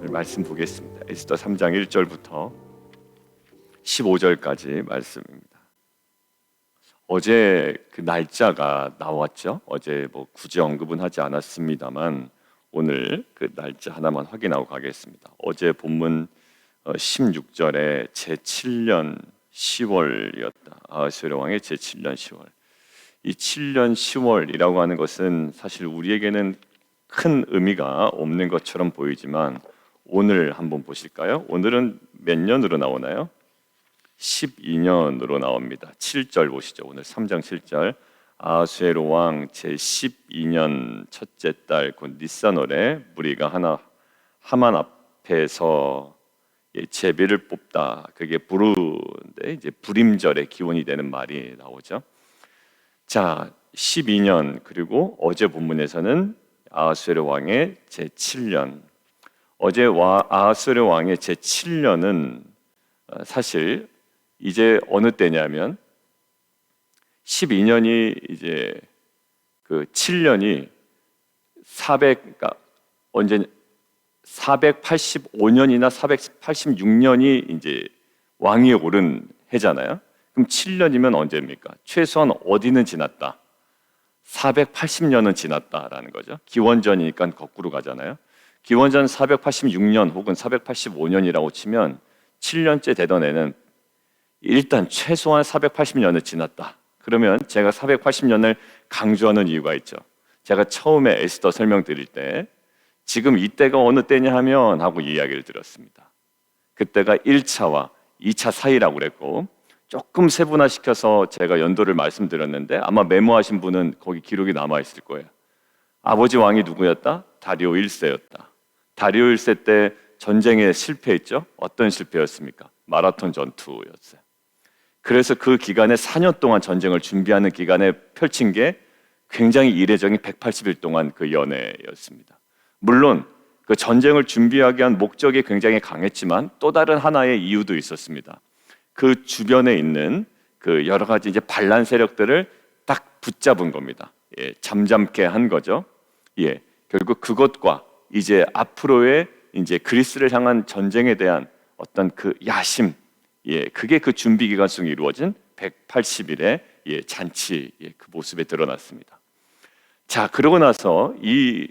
오늘 말씀 보겠습니다. 에스더 3장 1절부터 15절까지 말씀입니다. 어제 그 날짜가 나왔죠. 어제 뭐 굳이 언급은 하지 않았습니다만 오늘 그 날짜 하나만 확인하고 가겠습니다. 어제 본문 16절에 제7년 10월이었다. 아하수에로 왕의 제7년 10월. 이 7년 10월이라고 하는 것은 사실 우리에게는 큰 의미가 없는 것처럼 보이지만 오늘 한번 보실까요? 오늘은 몇 년으로 나오나요? 12년으로 나옵니다. 7절 보시죠. 오늘 3장 7절. 아하수에로 왕 제12년 첫째 달 곧 니산월에 무리가 하만 앞에서 제비를 뽑다. 그게 부르인데 이제 불임절의 기원이 되는 말이 나오죠. 자, 12년 그리고 어제 본문에서는 아하수에로 왕의 제7년. 어제 아하수에로 왕의 제7년은 사실 이제 어느 때냐면 12년이 이제 그 7년이 485년이나 486년이 이제 왕위에 오른 해잖아요. 그럼 7년이면 언제입니까? 최소한 어디는 지났다. 480년은 지났다라는 거죠. 기원전이니까 거꾸로 가잖아요. 기원전 486년 혹은 485년이라고 치면 7년째 되던 애는 일단 최소한 480년을 지났다. 그러면 제가 480년을 강조하는 이유가 있죠. 제가 처음에 에스더 설명드릴 때 지금 이때가 어느 때냐 하면 하고 이야기를 드렸습니다. 그때가 1차와 2차 사이라고 그랬고 조금 세분화시켜서 제가 연도를 말씀드렸는데 아마 메모하신 분은 거기 기록이 남아있을 거예요. 아버지 왕이 누구였다? 다리오 1세였다. 다리오 1세 때 전쟁에 실패했죠? 어떤 실패였습니까? 마라톤 전투였어요. 그래서 그 기간에 4년 동안 전쟁을 준비하는 기간에 펼친 게 굉장히 이례적인 180일 동안 그 연애였습니다. 물론 그 전쟁을 준비하기 위한 목적이 굉장히 강했지만 또 다른 하나의 이유도 있었습니다. 그 주변에 있는 그 여러 가지 이제 반란 세력들을 딱 붙잡은 겁니다. 잠잠케 한 거죠. 결국 그것과 이제 앞으로의 이제 그리스를 향한 전쟁에 대한 어떤 그 야심, 그게 그 준비 기간 속에 이루어진 180일의 잔치 그 모습에 드러났습니다. 자, 그러고 나서 이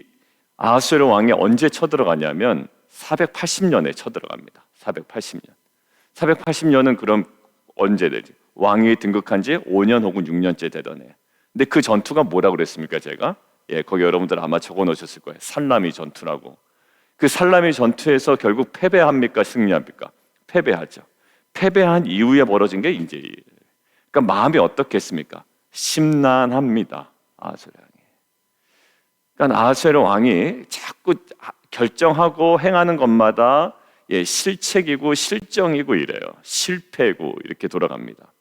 아하수에로 왕이 언제 쳐들어가냐면 480년에 쳐들어갑니다. 480년. 480년은 그럼 언제 되지? 왕이 등극한 지 5년 혹은 6년째 되던 해. 근데 그 전투가 뭐라고 그랬습니까, 제가? 거기 여러분들 아마 적어 놓으셨을 거예요. 살라미 전투라고. 그 살라미 전투에서 결국 패배합니까, 승리합니까? 패배하죠. 패배한 이후에 벌어진 게 이제 그러니까 마음이 어떻겠습니까? 심란합니다. 아하수에로 왕이. 그러니까 아하수에로 왕이 자꾸 결정하고 행하는 것마다 실책이고 실정이고 이래요. 실패고 이렇게 돌아갑니다.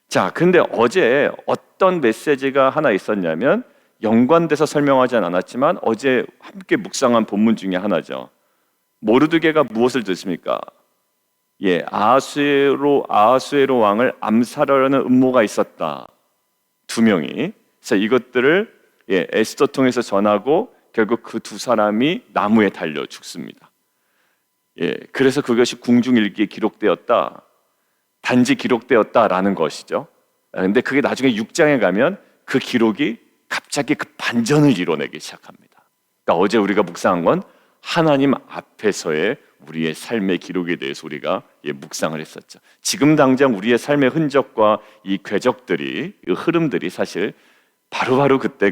자, 근데 어제 어떤 메시지가 하나 있었냐면 연관돼서 설명하진 않았지만 어제 함께 묵상한 본문 중에 하나죠. 모르드게가 무엇을 듣습니까? 아하수에로 왕을 암살하려는 음모가 있었다. 2명이. 그래서 이것들을 에스더 통해서 전하고 결국 그 2사람이 나무에 달려 죽습니다. 그래서 그것이 궁중일기에 기록되었다. 단지 기록되었다라는 것이죠. 근데 그게 나중에 6장에 가면 그 기록이 갑자기 그 반전을 이뤄내기 시작합니다. 그러니까 어제 우리가 묵상한 건 하나님 앞에서의 우리의 삶의 기록에 대해서 우리가 묵상을 했었죠. 지금 당장 우리의 삶의 흔적과 이 궤적들이, 이 흐름들이 사실 바로바로 그때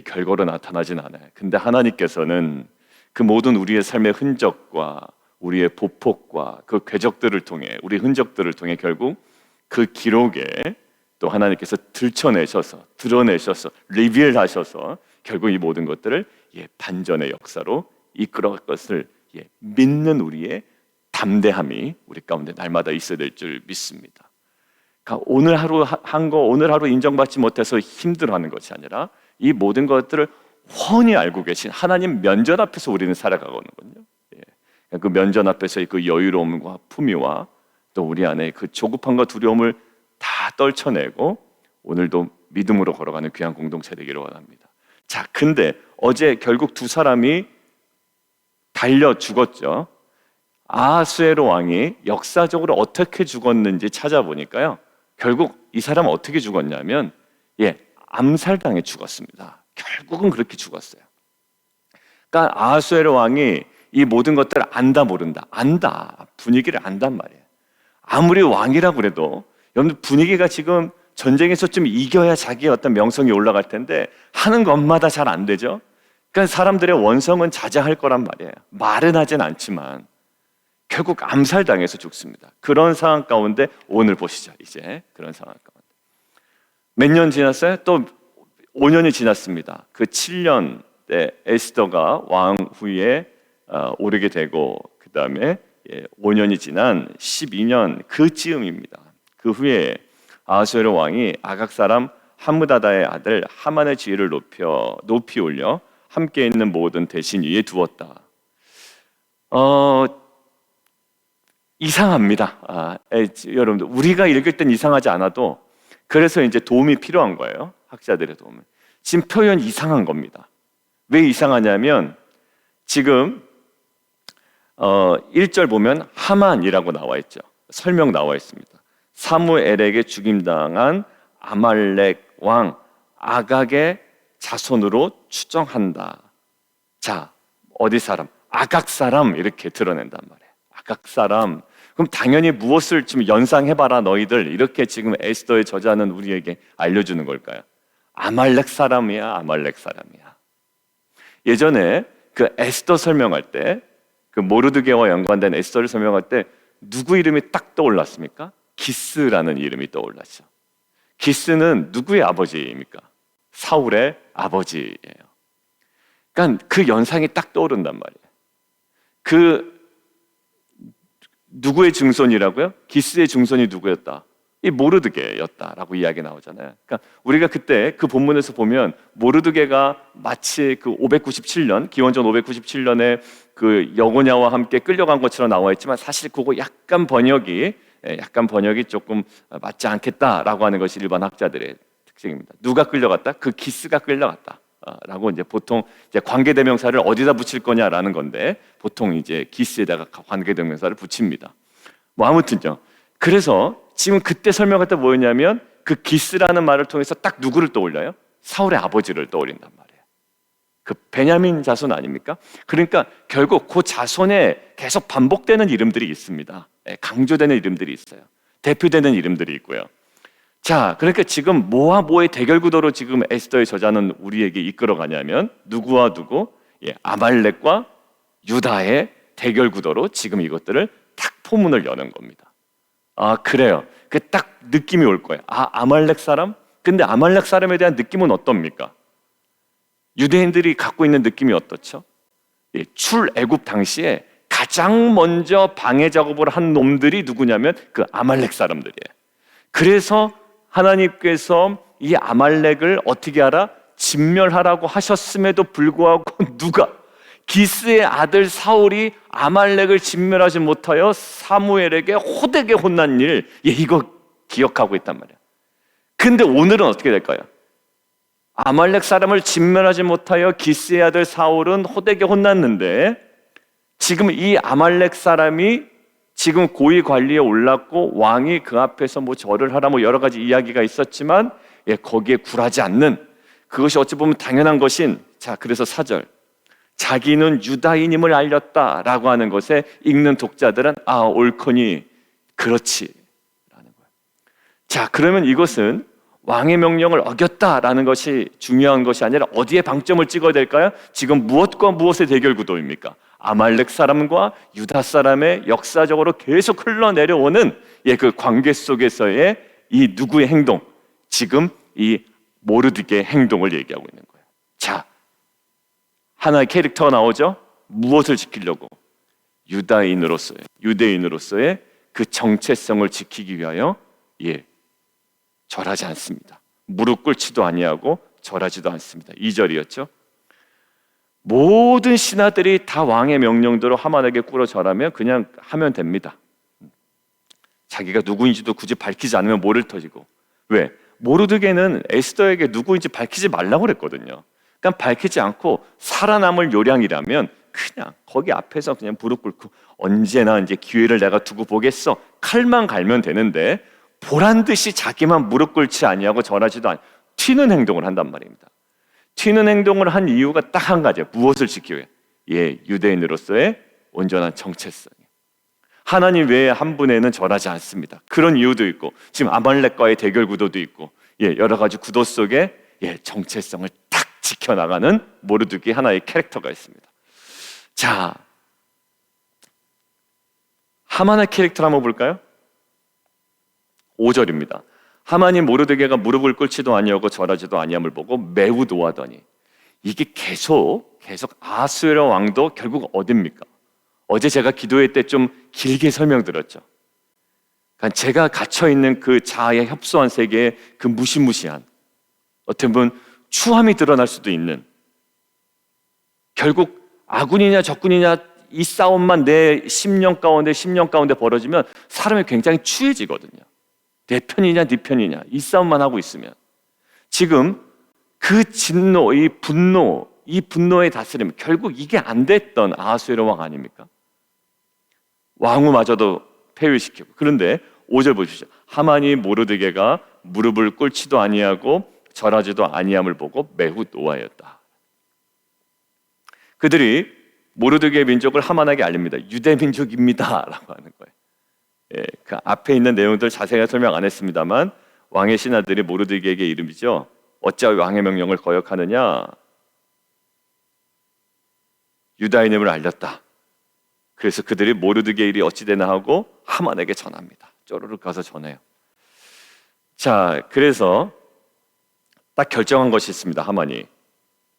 결과로 나타나진 않아요. 근데 하나님께서는 그 모든 우리의 삶의 흔적과 우리의 보폭과 그 궤적들을 통해 우리 흔적들을 통해 결국 그 기록에 또 하나님께서 드러내셔서 리빌하셔서 결국 이 모든 것들을 반전의 역사로 이끌어갈 것을 믿는 우리의 담대함이 우리 가운데 날마다 있어야 될 줄 믿습니다. 그러니까 오늘 하루 한 거 오늘 하루 인정받지 못해서 힘들어하는 것이 아니라 이 모든 것들을 훤히 알고 계신 하나님 면전 앞에서 우리는 살아가거든요. 그 면전 앞에서의 그 여유로움과 품위와 또 우리 안에 그 조급함과 두려움을 다 떨쳐내고 오늘도 믿음으로 걸어가는 귀한 공동체 되기를 원합니다. 자, 근데 어제 결국 2사람이 달려 죽었죠. 아하수에로 왕이 역사적으로 어떻게 죽었는지 찾아보니까요, 결국 이 사람은 어떻게 죽었냐면 암살당해 죽었습니다. 결국은 그렇게 죽었어요. 그러니까 아하수에로 왕이 이 모든 것들을 안다 모른다, 안다, 분위기를 안단 말이에요. 아무리 왕이라고 그래도 여러분 분위기가 지금 전쟁에서 좀 이겨야 자기의 어떤 명성이 올라갈 텐데 하는 것마다 잘 안 되죠. 그러니까 사람들의 원성은 자자할 거란 말이에요. 말은 하진 않지만 결국 암살당해서 죽습니다. 그런 상황 가운데 오늘 보시죠. 이제 그런 상황 가운데 몇 년 지났어요? 또 5년이 지났습니다. 그 7년 때 에스더가 왕 후에 오르게 되고 그 다음에 5년이 지난 12년 그즈음입니다. 그 후에 아하수에로 왕이 아각 사람 함므다다의 아들 하만의 지위를 높이 올려 함께 있는 모든 대신 위에 두었다. 이상합니다. 여러분들 우리가 읽을 땐 이상하지 않아도 그래서 이제 도움이 필요한 거예요. 학자들의 도움. 지금 표현 이상한 겁니다. 왜 이상하냐면 지금 1절 보면 하만이라고 나와 있죠. 설명 나와 있습니다. 사무엘에게 죽임당한 아말렉 왕 아각의 자손으로 추정한다. 자, 어디 사람? 아각 사람 이렇게 드러낸단 말이에요. 아각 사람. 그럼 당연히 무엇을 좀 연상해봐라 너희들 이렇게 지금 에스더의 저자는 우리에게 알려주는 걸까요? 아말렉 사람이야, 아말렉 사람이야. 예전에 그 에스더 설명할 때, 그 모르드게와 연관된 에스더를 설명할 때 누구 이름이 딱 떠올랐습니까? 기스라는 이름이 떠올랐죠. 기스는 누구의 아버지입니까? 사울의 아버지예요. 그러니까 그 연상이 딱 떠오른단 말이에요. 그 누구의 증손이라고요? 기스의 증손이 누구였다? 이 모르드게였다라고 이야기 나오잖아요. 그러니까 우리가 그때 그 본문에서 보면 모르드게가 마치 그 597년 기원전 597년에 그 여고냐와 함께 끌려간 것처럼 나와 있지만 사실 그거 약간 번역이 조금 맞지 않겠다라고 하는 것이 일반 학자들의 특징입니다. 누가 끌려갔다? 그 기스가 끌려갔다. 라고 이제 보통 이제 관계대명사를 어디다 붙일 거냐라는 건데 보통 이제 기스에다가 관계대명사를 붙입니다. 뭐 아무튼요. 그래서 지금 그때 설명할 때 뭐였냐면 그 기스라는 말을 통해서 딱 누구를 떠올려요? 사울의 아버지를 떠올린단 말이에요. 그 베냐민 자손 아닙니까? 그러니까 결국 그 자손에 계속 반복되는 이름들이 있습니다. 강조되는 이름들이 있어요. 대표되는 이름들이 있고요. 자, 그러니까 지금 뭐와 뭐의 대결 구도로 지금 에스더의 저자는 우리에게 이끌어가냐면 누구와 누구? 아말렉과 유다의 대결 구도로 지금 이것들을 딱 포문을 여는 겁니다. 아, 그래요. 그 딱 느낌이 올 거예요. 아말렉 사람? 근데 아말렉 사람에 대한 느낌은 어떻습니까? 유대인들이 갖고 있는 느낌이 어떻죠? 출애굽 당시에 가장 먼저 방해 작업을 한 놈들이 누구냐면 그 아말렉 사람들이에요. 그래서 하나님께서 이 아말렉을 어떻게 하라? 진멸하라고 하셨음에도 불구하고 누가? 기스의 아들 사울이 아말렉을 진멸하지 못하여 사무엘에게 호되게 혼난 일, 이거 기억하고 있단 말이야. 근데 오늘은 어떻게 될까요? 아말렉 사람을 진멸하지 못하여 기스의 아들 사울은 호되게 혼났는데 지금 이 아말렉 사람이 지금 고위 관리에 올랐고 왕이 그 앞에서 뭐 절을 하라 뭐 여러 가지 이야기가 있었지만 거기에 굴하지 않는, 그것이 어찌 보면 당연한 것인, 자, 그래서 4절 자기는 유다인임을 알렸다라고 하는 것에 읽는 독자들은 옳거니 그렇지 라는 거예요. 자, 그러면 이것은 왕의 명령을 어겼다라는 것이 중요한 것이 아니라 어디에 방점을 찍어야 될까요? 지금 무엇과 무엇의 대결 구도입니까? 아말렉 사람과 유다 사람의 역사적으로 계속 흘러내려오는 그 관계 속에서의 이 누구의 행동, 지금 이 모르드게의 행동을 얘기하고 있는 거예요. 자, 하나의 캐릭터가 나오죠? 무엇을 지키려고? 유대인으로서의 그 정체성을 지키기 위하여 절하지 않습니다. 무릎 꿇지도 아니하고 절하지도 않습니다. 2절이었죠. 모든 신하들이 다 왕의 명령대로 하만에게 꿇어 절하면 그냥 하면 됩니다. 자기가 누구인지도 굳이 밝히지 않으면 모를 터지고. 왜? 모르드게는 에스더에게 누구인지 밝히지 말라고 그랬거든요. 그러니까 밝히지 않고 살아남을 요량이라면 그냥 거기 앞에서 그냥 무릎 꿇고 언제나 이제 기회를 내가 두고 보겠어. 칼만 갈면 되는데 보란 듯이 자기만 무릎 꿇지 아니하고 절하지도 않 튀는 행동을 한단 말입니다. 튀는 행동을 한 이유가 딱 한 가지예요. 무엇을 지키기 위해? 유대인으로서의 온전한 정체성. 하나님 외에 한 분에는 절하지 않습니다. 그런 이유도 있고 지금 아말렉과의 대결 구도도 있고 여러 가지 구도 속에 정체성을 딱 지켜나가는 모르드기 하나의 캐릭터가 있습니다. 자, 하만의 캐릭터를 한번 볼까요? 5절입니다. 하만이 모르드게가 무릎을 꿇지도 아니하고 절하지도 아니함을 보고 매우 노하더니. 이게 계속 아하수에로 왕도 결국 어딥니까? 어제 제가 기도회 때 좀 길게 설명드렸죠. 그러니까 제가 갇혀있는 그 자아의 협소한 세계에 그 무시무시한 어떻게 보면 추함이 드러날 수도 있는, 결국 아군이냐 적군이냐 이 싸움만 내 심령 가운데 벌어지면 사람이 굉장히 추해지거든요. 내 편이냐 네 편이냐 이 싸움만 하고 있으면 지금 그 진노, 이 분노의 다스림, 결국 이게 안 됐던 아하수에로 왕 아닙니까? 왕후마저도 폐위시키고. 그런데 5절 보십시오. 하만이 모르드게가 무릎을 꿇지도 아니하고 절하지도 아니함을 보고 매우 노하였다. 그들이 모르드게의 민족을 하만에게 알립니다. 유대 민족입니다 라고 하는 거예요. 그 앞에 있는 내용들 자세히 설명 안 했습니다만 왕의 신하들이 모르드게에게 이름이죠. 어찌하여 왕의 명령을 거역하느냐? 유다인임을 알렸다. 그래서 그들이 모르드게 일이 어찌 되나 하고 하만에게 전합니다. 쪼르륵 가서 전해요. 자, 그래서 딱 결정한 것이 있습니다. 하만이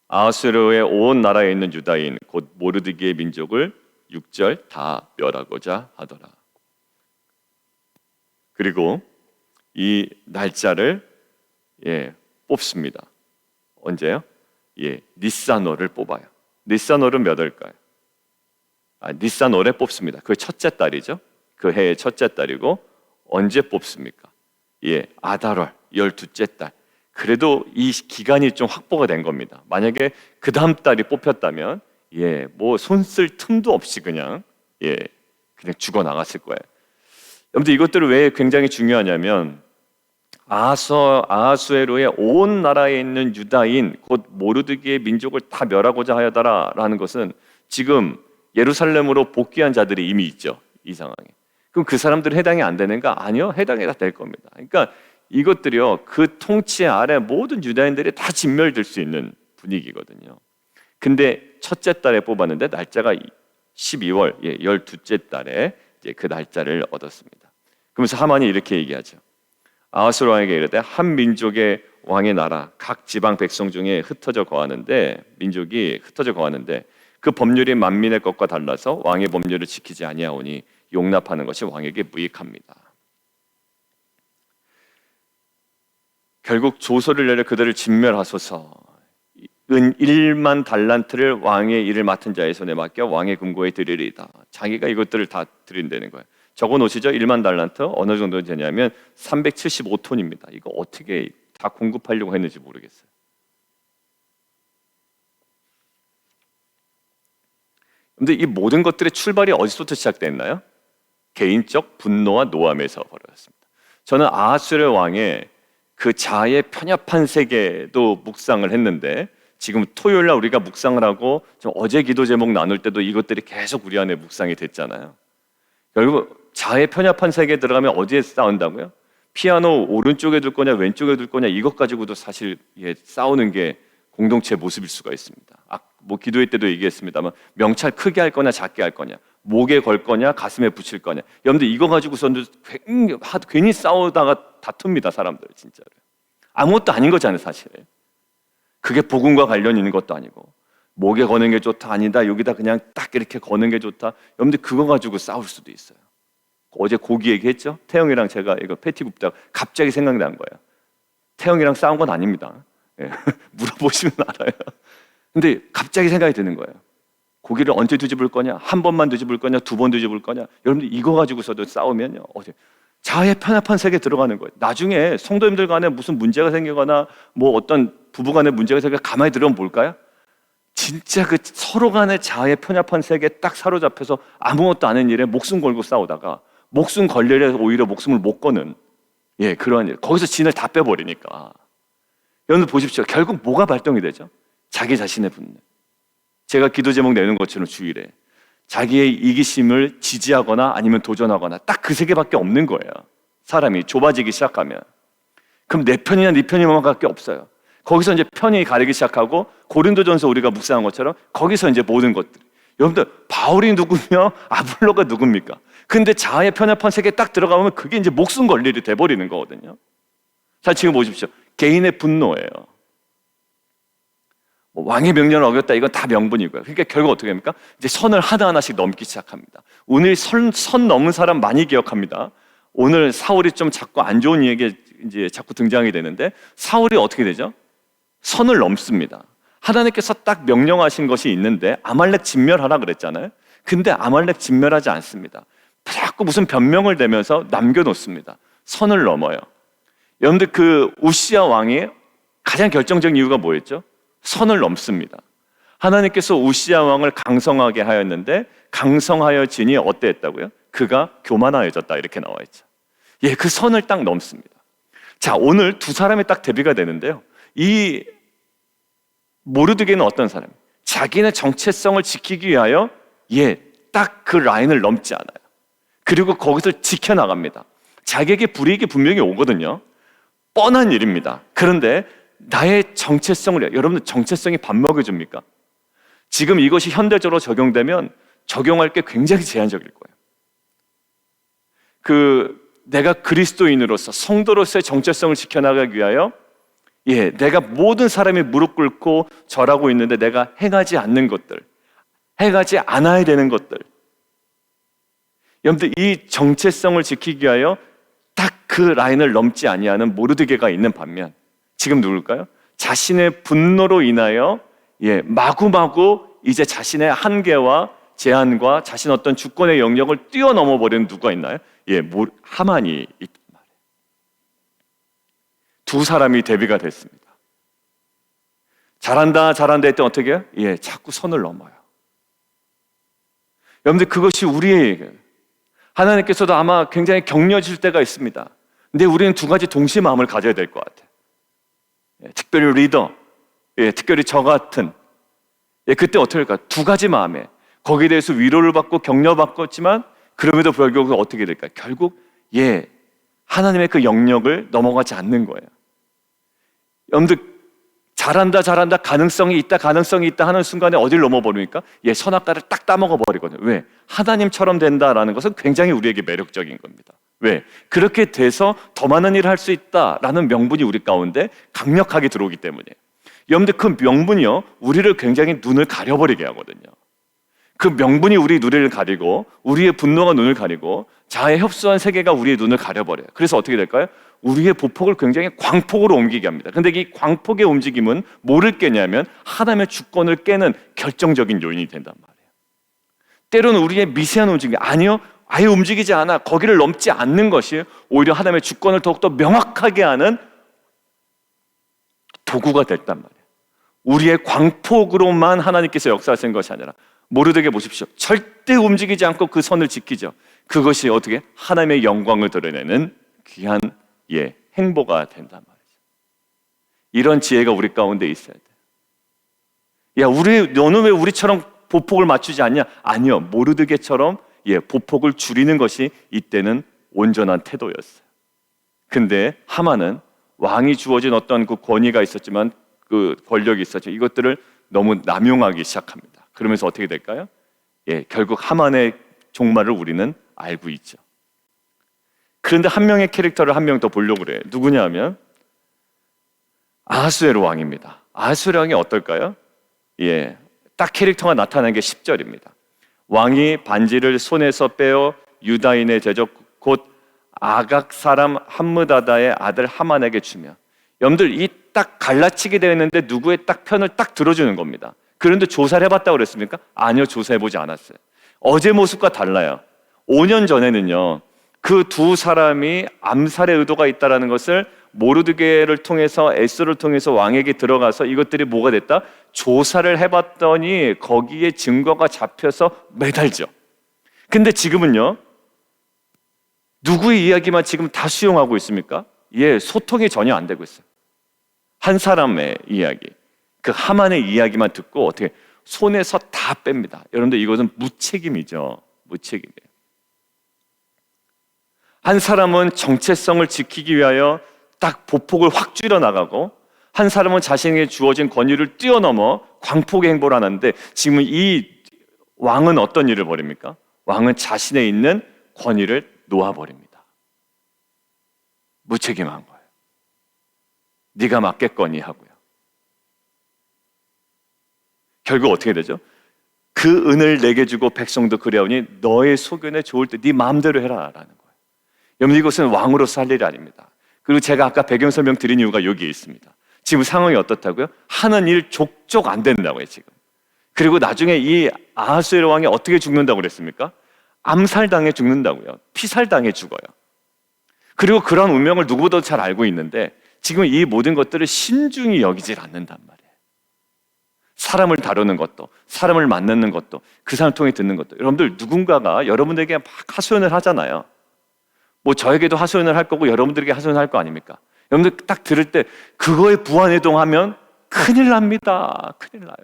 아하수에로의 온 나라에 있는 유다인 곧 모르드게의 민족을 6절 다 멸하고자 하더라. 그리고 이 날짜를 뽑습니다. 언제요? 니산월을 뽑아요. 니산월은 몇 월일까요? 니산월에 뽑습니다. 그 첫째 달이죠. 그 해의 첫째 달이고 언제 뽑습니까? 아달월 12째 달. 그래도 이 기간이 좀 확보가 된 겁니다. 만약에 그 다음 달이 뽑혔다면 뭐 손 쓸 틈도 없이 그냥 죽어 나갔을 거예요. 여러분들 이것들을 왜 굉장히 중요하냐면 아하수에로의 온 나라에 있는 유다인 곧 모르드게의 민족을 다 멸하고자 하여다라는 것은 지금 예루살렘으로 복귀한 자들이 이미 있죠. 이 상황에. 그럼 그 사람들은 해당이 안 되는가? 아니요. 해당이 다 될 겁니다. 그러니까 이것들이요. 그 통치 아래 모든 유다인들이 다 진멸될 수 있는 분위기거든요. 근데 첫째 달에 뽑았는데 날짜가 12월 12째 달에 이제 그 날짜를 얻었습니다. 그러면서 하만이 이렇게 얘기하죠. 아하수에로 왕에게 이르되 한 민족의 왕의 나라 각 지방 백성 중에 민족이 흩어져 거하는데 그 법률이 만민의 것과 달라서 왕의 법률을 지키지 아니하오니 용납하는 것이 왕에게 무익합니다. 결국 조서를 내려 그들을 진멸하소서. 은 1만 달란트를 왕의 일을 맡은 자의 손에 맡겨 왕의 금고에 드리리이다. 자기가 이것들을 다 드린다는 거예요. 적어 놓으시죠. 1만 달란트 어느 정도 되냐면 375톤입니다. 이거 어떻게 다 공급하려고 했는지 모르겠어요. 근데 이 모든 것들의 출발이 어디서부터 시작됐나요? 개인적 분노와 노함에서 벌어졌습니다. 저는 아하수에로 왕의 그 자아의 편협한 세계도 묵상을 했는데 지금 토요일날 우리가 묵상을 하고 어제 기도 제목 나눌 때도 이것들이 계속 우리 안에 묵상이 됐잖아요. 결국 자아의 편협한 세계에 들어가면 어디에 싸운다고요? 피아노 오른쪽에 둘 거냐 왼쪽에 둘 거냐 이것 가지고도 사실 싸우는 게 공동체 모습일 수가 있습니다. 뭐 기도회 때도 얘기했습니다만 명찰 크게 할 거냐 작게 할 거냐, 목에 걸 거냐 가슴에 붙일 거냐. 여러분들 이거 가지고서는 괜히 싸우다가 다툽니다. 사람들 진짜로. 아무것도 아닌 거잖아요 사실. 그게 복음과 관련 있는 것도 아니고 목에 거는 게 좋다 아니다 여기다 그냥 딱 이렇게 거는 게 좋다. 여러분들 그거 가지고 싸울 수도 있어요. 어제 고기 얘기했죠? 태영이랑 제가 이거 패티 굽다가 갑자기 생각난 거예요. 태영이랑 싸운 건 아닙니다. 물어보시면 알아요. 근데 갑자기 생각이 드는 거예요. 고기를 언제 뒤집을 거냐? 한 번만 뒤집을 거냐? 두 번 뒤집을 거냐? 여러분들 이거 가지고서도 싸우면요. 자아의 편협한 세계에 들어가는 거예요. 나중에 성도님들 간에 무슨 문제가 생기거나 뭐 어떤 부부 간에 문제가 생기거나 가만히 들어보면 뭘까요? 진짜 그 서로 간의 자아의 편협한 세계에 딱 사로잡혀서 아무것도 아닌 일에 목숨 걸고 싸우다가 목숨 걸려서 오히려 목숨을 못 거는 그러한 일. 거기서 진을 다 빼버리니까. 여러분들 보십시오. 결국 뭐가 발동이 되죠? 자기 자신의 분노. 제가 기도 제목 내는 것처럼 주일에 자기의 이기심을 지지하거나 아니면 도전하거나 딱 그 세 개밖에 없는 거예요. 사람이 좁아지기 시작하면. 그럼 내 편이나 네 편이만밖에 없어요. 거기서 이제 편이 가리기 시작하고 고린도전서 우리가 묵상한 것처럼 거기서 이제 모든 것들이. 여러분들 바울이 누구며 아볼로가 누굽니까? 근데 자아의 편협한 세계에 딱 들어가면 그게 이제 목숨 걸 일이 돼버리는 거거든요. 자, 지금 보십시오. 개인의 분노예요. 왕의 명령을 어겼다, 이건 다 명분이고요. 그러니까 결국 어떻게 합니까? 이제 선을 하나하나씩 넘기 시작합니다. 오늘 선 넘은 사람 많이 기억합니다. 오늘 사울이 좀 자꾸 안 좋은 얘기 이제 자꾸 등장이 되는데, 사울이 어떻게 되죠? 선을 넘습니다. 하나님께서 딱 명령하신 것이 있는데 아말렉 진멸하라 그랬잖아요. 근데 아말렉 진멸하지 않습니다. 자꾸 무슨 변명을 대면서 남겨놓습니다. 선을 넘어요. 여러분들 그 우시야 왕이 가장 결정적인 이유가 뭐였죠? 선을 넘습니다. 하나님께서 우시야 왕을 강성하게 하였는데 강성하여지니 어때했다고요? 그가 교만하여졌다, 이렇게 나와 있죠. 그 선을 딱 넘습니다. 자, 오늘 두 사람이 딱 대비가 되는데요. 이 모르드게는 어떤 사람? 자기네 정체성을 지키기 위하여 딱 그 라인을 넘지 않아요. 그리고 거기서 지켜나갑니다. 자기에게 불이익이 분명히 오거든요. 뻔한 일입니다. 그런데 나의 정체성을, 여러분들 정체성이 밥 먹여줍니까? 지금 이것이 현대적으로 적용되면 적용할 게 굉장히 제한적일 거예요. 내가 그리스도인으로서 성도로서의 정체성을 지켜나가기 위하여 내가 모든 사람이 무릎 꿇고 절하고 있는데 내가 행하지 않는 것들, 행하지 않아야 되는 것들, 여러분들 이 정체성을 지키기 위하여 딱 그 라인을 넘지 아니하는 모르드게가 있는 반면 지금 누굴까요? 자신의 분노로 인하여 마구마구 이제 자신의 한계와 제한과 자신 어떤 주권의 영역을 뛰어넘어 버리는 누가 있나요? 하만이 있단 말이에요. 두 사람이 대비가 됐습니다. 잘한다 했더니 어떻게 해요? 자꾸 선을 넘어요. 여러분들 그것이 우리의 하나님께서도 아마 굉장히 격려질 때가 있습니다. 근데 우리는 두 가지 동시에 마음을 가져야 될 것 같아요. 특별히 리더, 특별히 저 같은, 그때 어떻게 할까? 두 가지 마음에 거기에 대해서 위로를 받고 격려받았지만 그럼에도 불구하고 어떻게 될까요? 결국 하나님의 그 영역을 넘어가지 않는 거예요. 여러분들 잘한다 가능성이 있다 하는 순간에 어디를 넘어버리니까 선악과를 딱 따먹어 버리거든요. 왜? 하나님처럼 된다라는 것은 굉장히 우리에게 매력적인 겁니다. 왜? 그렇게 돼서 더 많은 일을 할 수 있다라는 명분이 우리 가운데 강력하게 들어오기 때문이에요. 여러분들 그 명분이요, 우리를 굉장히 눈을 가려버리게 하거든요. 그 명분이 우리 눈을 가리고 우리의 분노가 눈을 가리고 자아의 협소한 세계가 우리의 눈을 가려버려요. 그래서 어떻게 될까요? 우리의 보폭을 굉장히 광폭으로 옮기게 합니다. 그런데 이 광폭의 움직임은 뭐를 깨냐면 하나님의 주권을 깨는 결정적인 요인이 된단 말이에요. 때로는 우리의 미세한 움직임, 아니요, 아예 움직이지 않아, 거기를 넘지 않는 것이 오히려 하나님의 주권을 더욱더 명확하게 하는 도구가 됐단 말이에요. 우리의 광폭으로만 하나님께서 역사하신 것이 아니라 모르드게 보십시오. 절대 움직이지 않고 그 선을 지키죠. 그것이 어떻게 하나님의 영광을 드러내는 귀한 행보가 된단 말이죠. 이런 지혜가 우리 가운데 있어야 돼요. 너는 왜 우리처럼 보폭을 맞추지 않냐? 아니요, 모르드게처럼 보폭을 줄이는 것이 이때는 온전한 태도였어요. 근데 하만은 왕이 주어진 어떤 그 권위가 있었지만, 그 권력이 있었죠. 이것들을 너무 남용하기 시작합니다. 그러면서 어떻게 될까요? 결국 하만의 종말을 우리는 알고 있죠. 그런데 한 명의 캐릭터를 한 명 더 보려고 그래요. 누구냐 하면 아하수에로 왕입니다. 아하수에로 왕이 어떨까요? 딱 캐릭터가 나타난 게 10절입니다. 왕이 반지를 손에서 빼어 유다인의 제적 곧 아각 사람 함므다다의 아들 하만에게 주며, 여러분들 이 딱 갈라치게 되어 있는데 누구의 딱 편을 딱 들어주는 겁니다. 그런데 조사를 해봤다고 그랬습니까? 아니요, 조사해보지 않았어요. 어제 모습과 달라요. 5년 전에는요, 그 두 사람이 암살의 의도가 있다는 것을 모르드게를 통해서 에스더를 통해서 왕에게 들어가서 이것들이 뭐가 됐다? 조사를 해봤더니 거기에 증거가 잡혀서 매달죠. 근데 지금은요, 누구의 이야기만 지금 다 수용하고 있습니까? 예, 소통이 전혀 안 되고 있어요. 한 사람의 이야기, 그 하만의 이야기만 듣고 어떻게 손에서 다 뺍니다. 여러분들 이것은 무책임이죠. 무책임이에요. 한 사람은 정체성을 지키기 위하여 딱 보폭을 확 줄여나가고, 한 사람은 자신에게 주어진 권위를 뛰어넘어 광폭의 행보를 하는데, 지금 이 왕은 어떤 일을 벌입니까? 왕은 자신의 있는 권위를 놓아버립니다. 무책임한 거예요. 네가 맡겠거니 하고요. 결국 어떻게 되죠? 그 은을 내게 주고 백성도 그리하오니 너의 소견에 좋을 때 네 마음대로 해라 라는 거예요. 여러분, 이것은 왕으로서 할 일이 아닙니다. 그리고 제가 아까 배경 설명 드린 이유가 여기에 있습니다. 지금 상황이 어떻다고요? 하는 일 족족 안 된다고요, 지금. 그리고 나중에 이 아하수에로 왕이 어떻게 죽는다고 그랬습니까? 암살당해 죽는다고요. 피살당해 죽어요. 그리고 그런 운명을 누구보다 잘 알고 있는데 지금 이 모든 것들을 신중히 여기질 않는단 말이에요. 사람을 다루는 것도, 사람을 만나는 것도, 그 사람을 통해 듣는 것도. 여러분들, 누군가가 여러분들에게 막 하소연을 하잖아요. 뭐 저에게도 하소연을 할 거고 여러분들에게 하소연을 할 거 아닙니까? 여러분들 딱 들을 때 그거에 부안해동하면 큰일 납니다. 큰일 나요.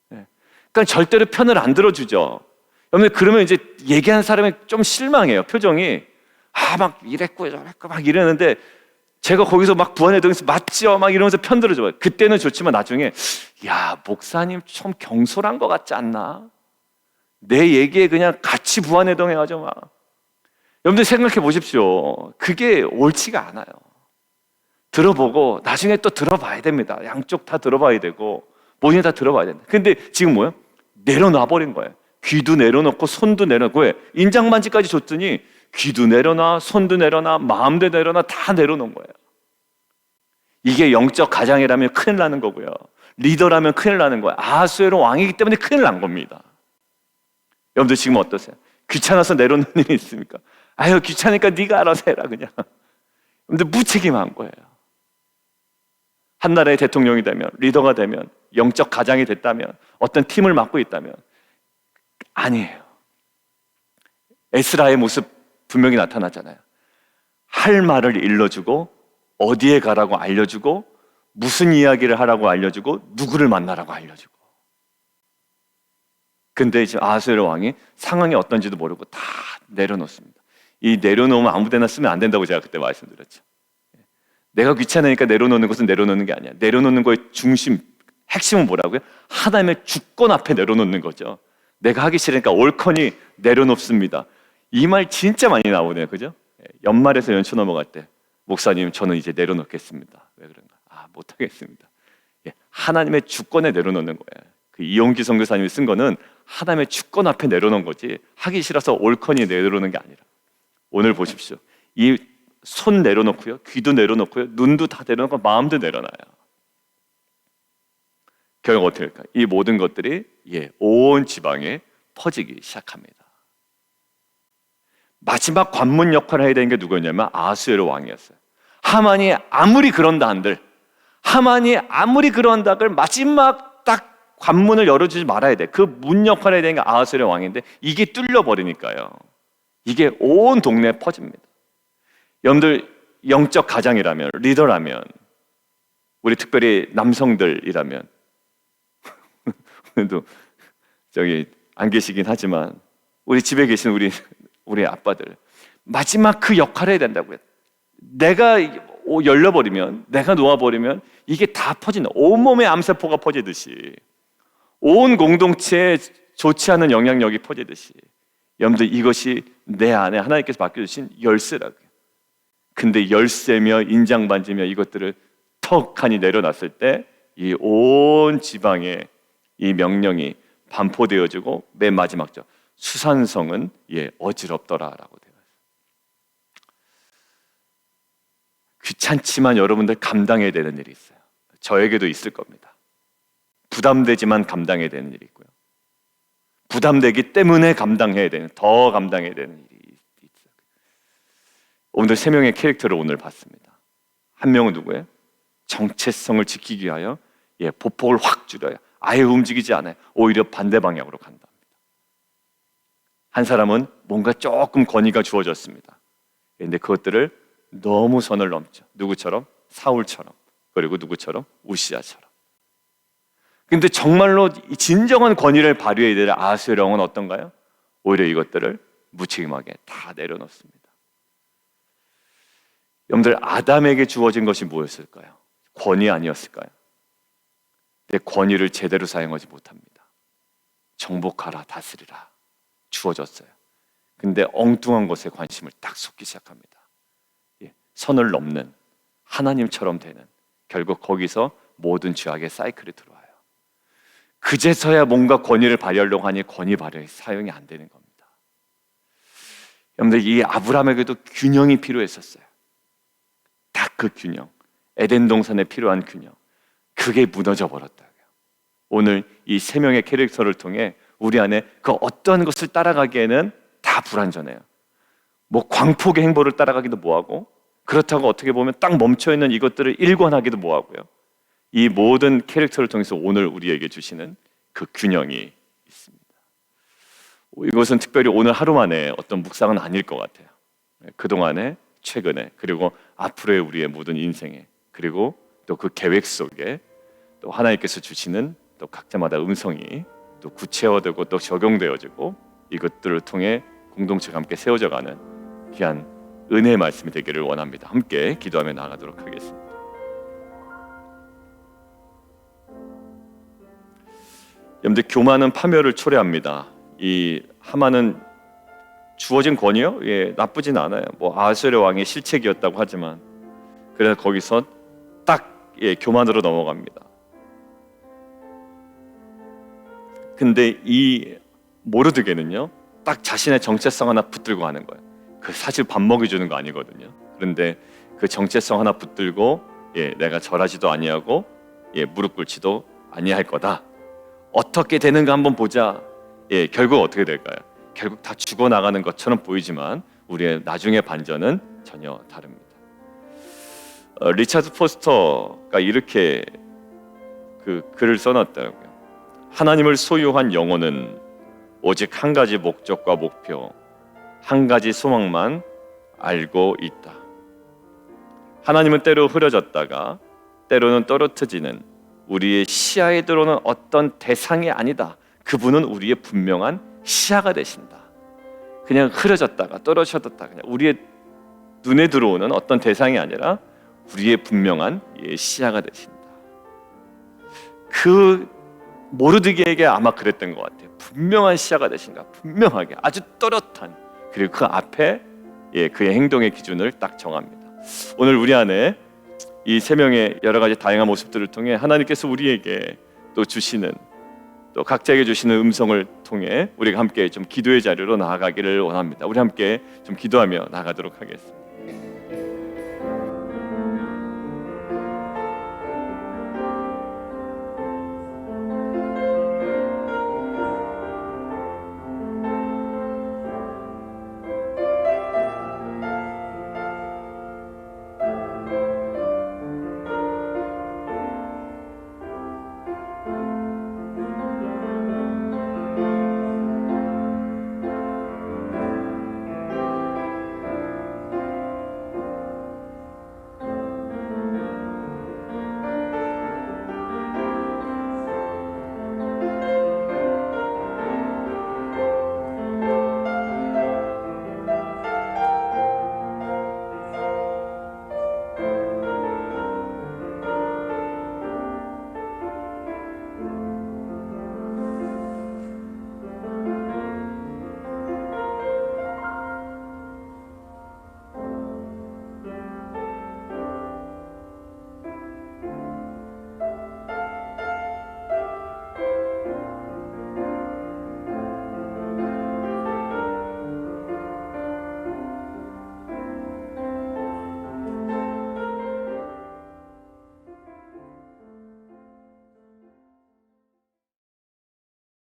네. 그러니까 절대로 편을 안 들어주죠. 여러분들, 그러면 이제 얘기하는 사람이 좀 실망해요. 표정이 막 이랬고 저랬고 막 이러는데 제가 거기서 막 부안해동해서 맞죠? 막 이러면서 편 들어줘요. 그때는 좋지만 나중에 야, 목사님 좀 경솔한 것 같지 않나? 내 얘기에 그냥 같이 부안해동해가지고 막. 여러분들 생각해 보십시오. 그게 옳지가 않아요. 들어보고 나중에 또 들어봐야 됩니다. 양쪽 다 들어봐야 되고 모든 다 들어봐야 된다. 근데 지금 뭐예요? 내려놔버린 거예요. 귀도 내려놓고 손도 내려놓고. 왜? 인장만지까지 줬더니 귀도 내려놔, 손도 내려놔, 마음도 내려놔, 다 내려놓은 거예요. 이게 영적 가장이라면 큰일 나는 거고요. 리더라면 큰일 나는 거예요. 아하수에로 왕이기 때문에 큰일 난 겁니다. 여러분들 지금 어떠세요? 귀찮아서 내려놓는 일이 있습니까? 아유, 귀찮으니까 네가 알아서 해라 그냥. 근데 무책임한 거예요. 한 나라의 대통령이 되면, 리더가 되면, 영적 가장이 됐다면, 어떤 팀을 맡고 있다면 아니에요. 에스라의 모습 분명히 나타나잖아요. 할 말을 일러주고 어디에 가라고 알려주고 무슨 이야기를 하라고 알려주고 누구를 만나라고 알려주고. 근데 이제 아하수에로 왕이 상황이 어떤지도 모르고 다 내려놓습니다. 이 내려놓으면 아무 데나 쓰면 안 된다고 제가 그때 말씀드렸죠. 내가 귀찮으니까 내려놓는 것은 내려놓는 게 아니야. 내려놓는 거의 중심, 핵심은 뭐라고요? 하나님의 주권 앞에 내려놓는 거죠. 내가 하기 싫으니까 옳거니 내려놓습니다. 이 말 진짜 많이 나오네요. 그죠? 연말에서 연초 넘어갈 때 목사님 저는 이제 내려놓겠습니다. 왜 그런가? 못하겠습니다. 하나님의 주권에 내려놓는 거예요. 그 이용기 선교사님이 쓴 거는 하나님의 주권 앞에 내려놓은 거지 하기 싫어서 옳거니 내려놓는 게 아니라. 오늘 보십시오. 이 손 내려놓고요, 귀도 내려놓고요, 눈도 다 내려놓고 마음도 내려놔요. 결국 어떻게 할까요? 이 모든 것들이 온 지방에 퍼지기 시작합니다. 마지막 관문 역할을 해야 되는 게 누구였냐면 아하수에로 왕이었어요. 하만이 아무리 그런다 한들, 하만이 아무리 그런다 한들 마지막 딱 관문을 열어주지 말아야 돼. 그 문 역할을 해야 되는 게 아하수에로 왕인데 이게 뚫려버리니까요. 이게 온 동네에 퍼집니다. 여러분들, 영적 가장이라면, 리더라면, 우리 특별히 남성들이라면 오늘도 저기 안 계시긴 하지만 우리 집에 계신 우리 아빠들 마지막 그 역할을 해야 된다고요. 내가 열려버리면, 내가 놓아버리면 이게 다 퍼진다. 온몸에 암세포가 퍼지듯이, 온 공동체에 좋지 않은 영향력이 퍼지듯이. 여러분들, 이것이 내 안에 하나님께서 맡겨주신 열쇠라고요. 근데 열쇠며 인장반지며 이것들을 턱하니 내려놨을 때 이 온 지방에 이 명령이 반포되어지고 맨 마지막죠. 수산성은 어지럽더라라고 되어 있어요. 귀찮지만 여러분들 감당해야 되는 일이 있어요. 저에게도 있을 겁니다. 부담되지만 감당해야 되는 일이 있고요. 부담되기 때문에 더 감당해야 되는 일이 있어요. 오늘 세 명의 캐릭터를 오늘 봤습니다. 한 명은 누구예요? 정체성을 지키기 위하여 보폭을 확 줄여요. 아예 움직이지 않아요. 오히려 반대 방향으로 간답니다. 한 사람은 뭔가 조금 권위가 주어졌습니다. 그런데 그것들을 너무 선을 넘죠. 누구처럼? 사울처럼. 그리고 누구처럼? 우시아처럼. 근데 정말로 진정한 권위를 발휘해야 될 아하스의 왕은 어떤가요? 오히려 이것들을 무책임하게 다 내려놓습니다. 여러분들, 아담에게 주어진 것이 무엇일까요? 권위 아니었을까요? 근데 권위를 제대로 사용하지 못합니다. 정복하라, 다스리라 주어졌어요. 근데 엉뚱한 것에 관심을 딱 쏟기 시작합니다. 선을 넘는, 하나님처럼 되는, 결국 거기서 모든 죄악의 사이클이 들어와요. 그제서야 뭔가 권위를 발휘하려고 하니 권위 발휘 사용이 안 되는 겁니다. 여러분들, 이 아브라함에게도 균형이 필요했었어요. 딱 그 균형, 에덴 동산에 필요한 균형, 그게 무너져 버렸다고요. 오늘 이 세 명의 캐릭터를 통해 우리 안에 그 어떤 것을 따라가기에는 다 불완전해요. 뭐 광폭의 행보를 따라가기도 뭐하고, 그렇다고 어떻게 보면 딱 멈춰있는 이것들을 일관하기도 뭐하고요. 이 모든 캐릭터를 통해서 오늘 우리에게 주시는 그 균형이 있습니다. 이것은 특별히 오늘 하루 만에 어떤 묵상은 아닐 것 같아요. 그동안에, 최근에, 그리고 앞으로의 우리의 모든 인생에, 그리고 또 그 계획 속에 또 하나님께서 주시는 또 각자마다 음성이 또 구체화되고 또 적용되어지고, 이것들을 통해 공동체가 함께 세워져가는 귀한 은혜의 말씀이 되기를 원합니다. 함께 기도하며 나아가도록 하겠습니다. 여러분들, 교만은 파멸을 초래합니다. 이 하만은 주어진 권위요? 나쁘진 않아요. 뭐 아하스의 왕의 실책이었다고 하지만, 그래서 거기서 딱 교만으로 넘어갑니다. 근데 이 모르드게는요, 딱 자신의 정체성 하나 붙들고 하는 거예요. 그 사실 밥 먹여주는 거 아니거든요. 그런데 그 정체성 하나 붙들고 내가 절하지도 아니하고 무릎 꿇지도 아니할 거다. 어떻게 되는가 한번 보자. 결국 어떻게 될까요? 결국 다 죽어나가는 것처럼 보이지만 우리의 나중의 반전은 전혀 다릅니다. 리차드 포스터가 이렇게 그 글을 써놨더라고요. 하나님을 소유한 영혼은 오직 한 가지 목적과 목표, 한 가지 소망만 알고 있다. 하나님은 때로 흐려졌다가 때로는 떨어뜨지는 우리의 시야에 들어오는 어떤 대상이 아니다. 그분은 우리의 분명한 시야가 되신다. 그냥 흐려졌다가 떨어졌다가 그냥 우리의 눈에 들어오는 어떤 대상이 아니라 우리의 분명한 시야가 되신다. 그 모르드게에게 아마 그랬던 것 같아요. 분명한 시야가 되신가, 분명하게 아주 또렷한, 그리고 그 앞에 그의 행동의 기준을 딱 정합니다. 오늘 우리 안에 이 세 명의 여러 가지 다양한 모습들을 통해 하나님께서 우리에게 또 주시는, 또 각자에게 주시는 음성을 통해 우리가 함께 좀 기도의 자리로 나아가기를 원합니다. 우리 함께 좀 기도하며 나아가도록 하겠습니다.